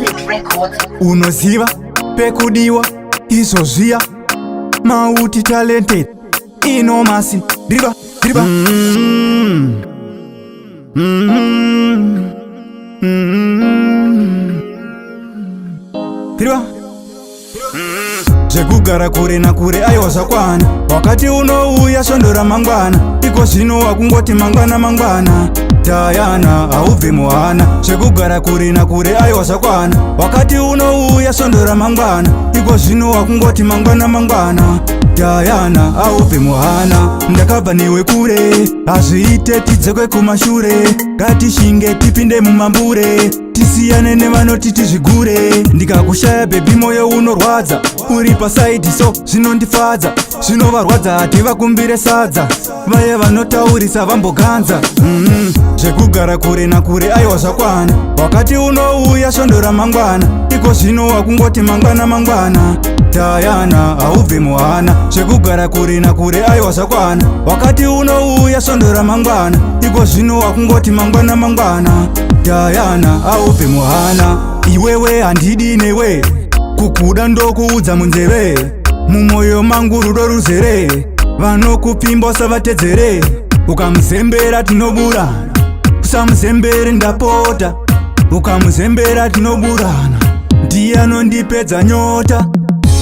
Solid Records. Unoziva pekudiwa izozviya mauti talented InnoMas-Diana. Zvekugara kure nakure aiwa zvakwana, wakati unouya shondora mangwana, iko zvino wakungoti mangwana Diana haubve muhana. Zvekugara kure nakure aiwa zvakwana, wakati unouya shondora mangwana, iko zvino wakungoti mangwana Diana haubve muhana. Ndakabva newe kure, hazviite tidzekwe kumashure, ngatishinge tipinde mumambure, tisiyane nevanoti tizvigure. Ndikakushaya bhebi moyo unorwadza, uri pasaidi so zvinondifadza, zvinovarwadza hati vakumbire sadza, vaye vanotaurisa vamboganza. Zvekugara kure nakure aiwa zvakwana, wakati unouya shondora mangwana, iko zvino wakungoti mangwana Diana haubve muhana. Zvekugara kure nakure aiwa zvakwana, wakati unouya shondora mangwana, iko zvino wakungoti mangwana Diana haubve muhana. Iwewe handidi newe, kukuda ndokuudza munzeve, mumoyo mangu rudo ruzere, vanokupimba usavatedzere, ukamuzembera tinoburana, usamuzembere ndapota, ukamuzembera tinoburana, ndiye anondipedza nyota.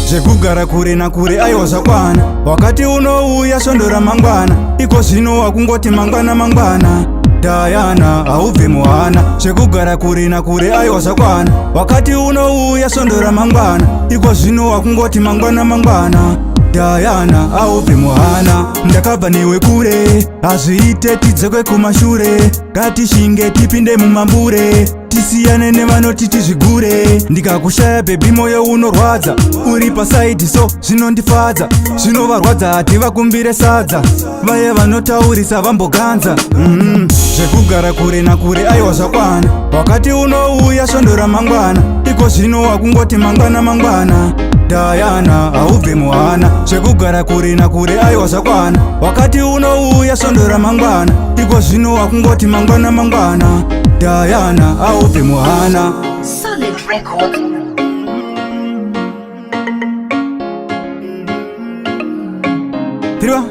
Zvekugara kure nakure aiwa zvakwana, wakati unouya shondora mangwana, iko zvino wakungoti mangwana Diana haubve muhana. Zvekugara kure nakure aiwa zvakwana, wakati unouya shondora mangwana, iko zvino wakungoti mangwana Diana haubve muhana. Ndakabva newe kure, hazviite tidzekwe kumashure, ngatishinge tipinde mumambure, tisiyane nevanoti tizvigure. Ndikakushaya bhebi moyo unorwadza, uri pasaidi so zvinondifadza, zvinovarwadza hati vakumbire sadza, vaye vanotaurisa vamboganza. Zvekugara kure nakure aiwa zvakwana, wakati unouya shondora mangwana, iko zvino wakungoti mangwana Diana haubve muhana. Zvekugara kure nakure aiwa zvakwana, wakati unouya shondora mangwana, iko zvino wakungoti mangwana Diana haubve muhana. Solid Records. Tiriwa